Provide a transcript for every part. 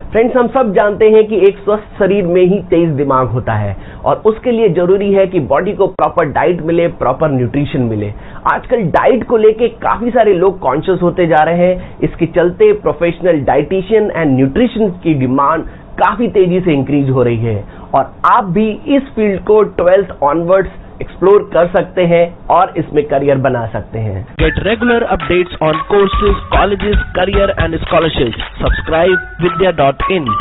Friends, हम सब जानते हैं कि एक स्वस्थ शरीर में ही तेज दिमाग होता है और उसके लिए जरूरी है कि बॉडी को प्रॉपर डाइट मिले, प्रॉपर न्यूट्रिशन मिले। आजकल डाइट को लेके काफी सारे लोग कॉन्शियस होते जा रहे हैं। इसके चलते प्रोफेशनल डाइटिशियन एंड न्यूट्रिशन की डिमांड काफी तेजी से इंक्रीज हो रही है और आप भी इस फील्ड को 12th ऑनवर्ड्स एक्सप्लोर कर सकते हैं और इसमें करियर बना सकते हैं। Get regular updates on courses, colleges, career and scholarships. Subscribe vidya.in.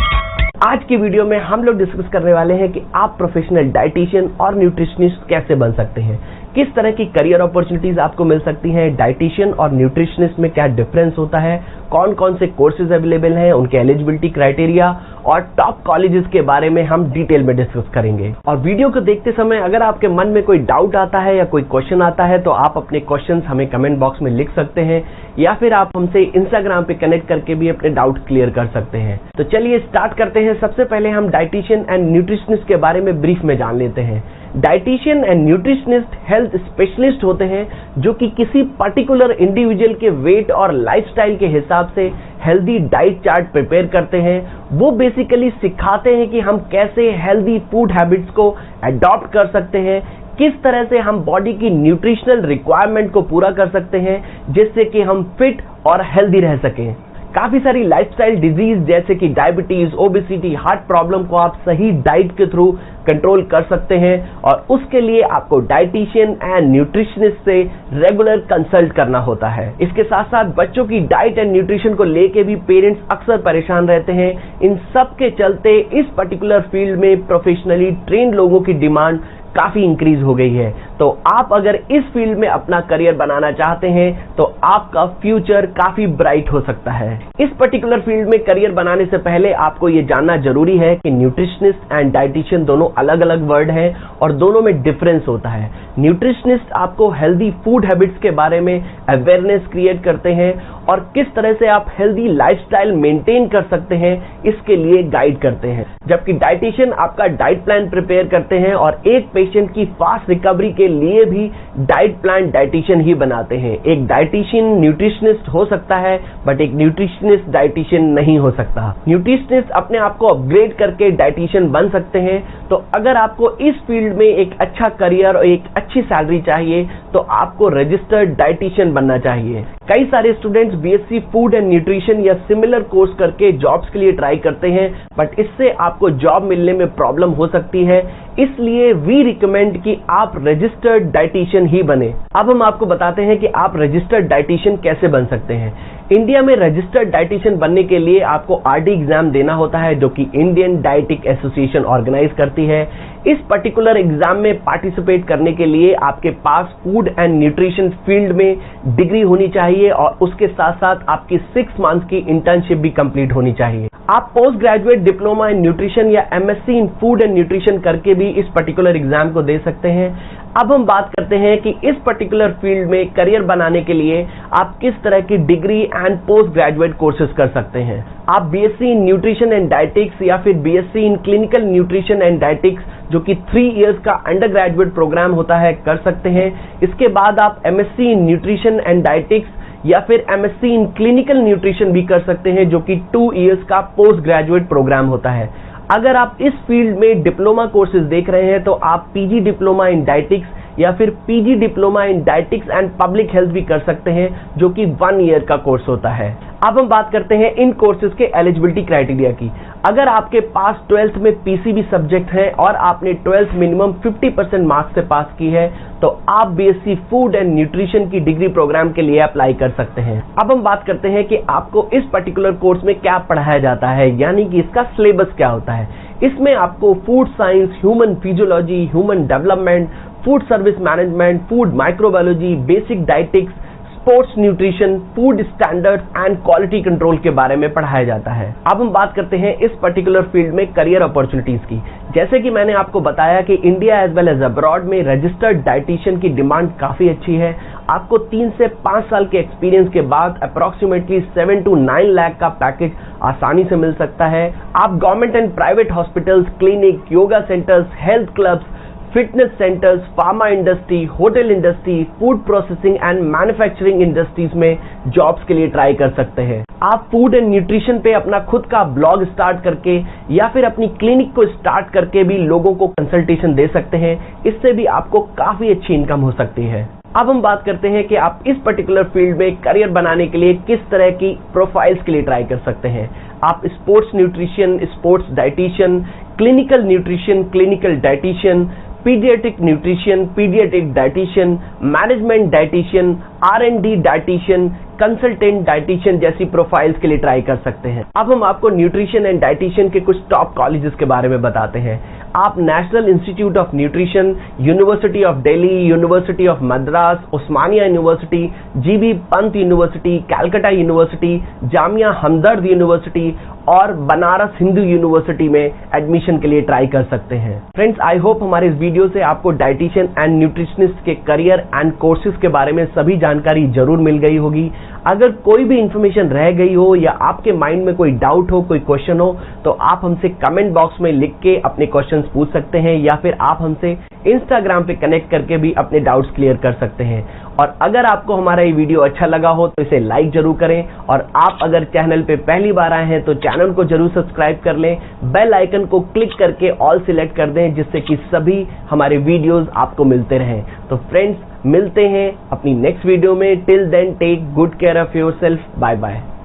आज की वीडियो में हम लोग डिस्कस करने वाले हैं कि आप प्रोफेशनल डाइटिशियन और न्यूट्रिशनिस्ट कैसे बन सकते हैं, किस तरह की करियर अपॉर्चुनिटीज आपको मिल सकती हैं, डाइटिशियन और न्यूट्रिशनिस्ट में क्या डिफरेंस होता है, कौन कौन से कोर्सेज अवेलेबल हैं, उनके एलिजिबिलिटी क्राइटेरिया और टॉप कॉलेजेस के बारे में हम डिटेल में डिस्कस करेंगे। और वीडियो को देखते समय अगर आपके मन में कोई डाउट आता है या कोई क्वेश्चन आता है तो आप अपने क्वेश्चंस हमें कमेंट बॉक्स में लिख सकते हैं या फिर आप हमसे इंस्टाग्राम पे कनेक्ट करके भी अपने डाउट क्लियर कर सकते हैं। तो चलिए स्टार्ट करते हैं। सबसे पहले हम डाइटिशियन एंड न्यूट्रिशनिस्ट के बारे में ब्रीफ में जान लेते हैं। Dietitian and nutritionist health specialist होते हैं जो कि किसी पर्टिकुलर इंडिविजुअल के वेट और लाइफस्टाइल के हिसाब से हेल्दी डाइट चार्ट प्रिपेयर करते हैं। वो बेसिकली सिखाते हैं कि हम कैसे हेल्दी फूड हैबिट्स को अडॉप्ट कर सकते हैं, किस तरह से हम बॉडी की न्यूट्रिशनल रिक्वायरमेंट को पूरा कर सकते हैं जिससे कि हम फिट और हेल्दी रह सकें। काफी सारी लाइफस्टाइल डिजीज जैसे कि डायबिटीज, ओबेसिटी, हार्ट प्रॉब्लम को आप सही डाइट के थ्रू कंट्रोल कर सकते हैं और उसके लिए आपको डाइटिशियन एंड न्यूट्रिशनिस्ट से रेगुलर कंसल्ट करना होता है। इसके साथ साथ बच्चों की डाइट एंड न्यूट्रिशन को लेके भी पेरेंट्स अक्सर परेशान रहते हैं। इन सब के चलते इस पर्टिकुलर फील्ड में प्रोफेशनली ट्रेन्ड लोगों की डिमांड काफी इंक्रीज हो गई है। तो आप अगर इस फील्ड में अपना करियर बनाना चाहते हैं तो आपका फ्यूचर काफी ब्राइट हो सकता है। इस पर्टिकुलर फील्ड में करियर बनाने से पहले आपको ये जानना जरूरी है कि न्यूट्रिशनिस्ट एंड डाइटिशियन दोनों अलग अलग वर्ड हैं और दोनों में डिफरेंस होता है। न्यूट्रिशनिस्ट आपको हेल्दी फूड हैबिट्स के बारे में अवेयरनेस क्रिएट करते हैं और किस तरह से आप हेल्दी लाइफस्टाइल मेंटेन कर सकते हैं इसके लिए गाइड करते हैं, जबकि डाइटिशियन आपका डाइट प्लान प्रिपेयर करते हैं और एक पेशेंट की फास्ट रिकवरी के लिए भी डाइट प्लान डाइटिशियन ही बनाते हैं। एक डाइटिशियन न्यूट्रिशनिस्ट हो सकता है बट एक न्यूट्रिशनिस्ट डाइटिशियन नहीं हो सकता। न्यूट्रिशनिस्ट अपने आप को अपग्रेड करके डाइटिशियन बन सकते हैं। तो अगर आपको इस फील्ड में एक अच्छा करियर और एक अच्छी सैलरी चाहिए तो आपको रजिस्टर्ड डाइटिशियन बनना चाहिए। कई सारे students BSc food and nutrition या सिमिलर कोर्स करके जॉब्स के लिए ट्राई करते हैं बट इससे आपको जॉब मिलने में प्रॉब्लम हो सकती है। इसलिए वी रिकमेंड कि आप रजिस्टर्ड डाइटिशियन ही बने। अब हम आपको बताते हैं कि आप रजिस्टर्ड डाइटिशियन कैसे बन सकते हैं। इंडिया में रजिस्टर्ड डाइटिशियन बनने के लिए आपको आरडी एग्जाम देना होता है जो कि इंडियन डाइटिक एसोसिएशन ऑर्गेनाइज करती है। इस पर्टिकुलर एग्जाम में पार्टिसिपेट करने के लिए आपके पास फूड एंड न्यूट्रिशन फील्ड में डिग्री होनी चाहिए और उसके साथ साथ आपकी 6 मंथ्स की इंटर्नशिप भी कंप्लीट होनी चाहिए। आप post graduate diploma in nutrition या MSc in food and nutrition करके भी इस पर्टिकुलर एग्जाम को दे सकते हैं। अब हम बात करते हैं कि इस पर्टिकुलर फील्ड में करियर बनाने के लिए आप किस तरह की degree and post graduate courses कर सकते हैं। आप BSc in nutrition and dietetics या फिर BSc in clinical nutrition and dietetics जो कि 3 इयर्स का अंडर ग्रेजुएट प्रोग्राम होता है कर सकते हैं। इसके बाद आप MSc in nutrition and dietetics या फिर एमएससी इन क्लिनिकल न्यूट्रिशन भी कर सकते हैं जो कि 2 इयर्स का पोस्ट ग्रेजुएट प्रोग्राम होता है। अगर आप इस फील्ड में डिप्लोमा कोर्सेज देख रहे हैं तो आप पीजी डिप्लोमा इन डाइटिक्स या फिर PG diploma in dietetics and public health भी कर सकते हैं जो कि 1 ईयर का कोर्स होता है। अब हम बात करते हैं इन कोर्सेज के एलिजिबिलिटी क्राइटेरिया की। अगर आपके पास 12th में पीसीबी सब्जेक्ट है और आपने 12th मिनिमम 50% मार्क्स से पास की है तो आप बीएससी फूड एंड न्यूट्रिशन की डिग्री प्रोग्राम के लिए अप्लाई कर सकते हैं। अब हम बात करते हैं कि आपको इस पर्टिकुलर कोर्स में क्या पढ़ाया जाता है, यानी कि इसका सिलेबस क्या होता है। इसमें आपको food science, human physiology, human development, food service management, food microbiology, basic dietetics, sports nutrition, food standards and quality control के बारे में पढ़ाया जाता है। अब हम बात करते हैं इस पर्टिकुलर फील्ड में करियर अपॉर्चुनिटीज की। जैसे कि मैंने आपको बताया कि India as well as abroad में रजिस्टर्ड डाइटिशियन की डिमांड काफी अच्छी है। आपको 3 से 5 साल के एक्सपीरियंस के बाद अप्रोक्सीमेटली 7 to 9 लाख का पैकेज आसानी से मिल सकता है। आप government and private hospitals, clinic, yoga centres, health clubs, fitness centres, pharma industry, hotel industry, food processing and manufacturing industries में जॉब्स के लिए ट्राई कर सकते हैं। आप फूड एंड न्यूट्रिशन पे अपना खुद का ब्लॉग स्टार्ट करके या फिर अपनी क्लिनिक को स्टार्ट करके भी लोगों को कंसल्टेशन दे सकते हैं। इससे भी आपको काफी अच्छी इनकम हो सकती है। अब हम बात करते हैं कि आप इस पर्टिकुलर फील्ड में करियर बनाने के लिए किस तरह की प्रोफाइल्स के लिए ट्राई कर सकते हैं। आप sports nutrition, sports dietitian, clinical nutrition, clinical dietitian, paediatric nutrition, paediatric dietitian, management dietitian, R&D dietitian, consultant dietitian जैसी प्रोफाइल्स के लिए ट्राई कर सकते हैं। अब हम आपको न्यूट्रिशन एंड डाइटिशियन के कुछ टॉप कॉलेजेस के बारे में बताते हैं। आप national institute of nutrition, university of Delhi, university of Madras, Osmania university, GB Pant university, Calcutta university, Jamia Hamdard university और बनारस हिंदू यूनिवर्सिटी में एडमिशन के लिए ट्राई कर सकते हैं। फ्रेंड्स, आई होप हमारे इस वीडियो से आपको डाइटिशियन एंड न्यूट्रिशनिस्ट के करियर एंड कोर्सेज के बारे में सभी जानकारी जरूर मिल गई होगी। अगर कोई भी इंफॉर्मेशन रह गई हो या आपके माइंड में कोई डाउट हो, कोई क्वेश्चन हो, तो आप हमसे कमेंट बॉक्स में लिख के अपने क्वेश्चंस पूछ सकते हैं या फिर आप हमसे इंस्टाग्राम पे कनेक्ट करके भी अपने डाउट्स क्लियर कर सकते हैं। और अगर आपको हमारा ये वीडियो अच्छा लगा हो तो इसे लाइक जरूर करें, और आप अगर चैनल पे पहली बार आए हैं तो चैनल को जरूर सब्सक्राइब कर लें, बेल आइकन को क्लिक करके ऑल सिलेक्ट कर दें, जिससे कि सभी हमारे वीडियोस आपको मिलते रहें। तो फ्रेंड्स, मिलते हैं अपनी नेक्स्ट वीडियो में। Till then take good care of yourself. Bye bye.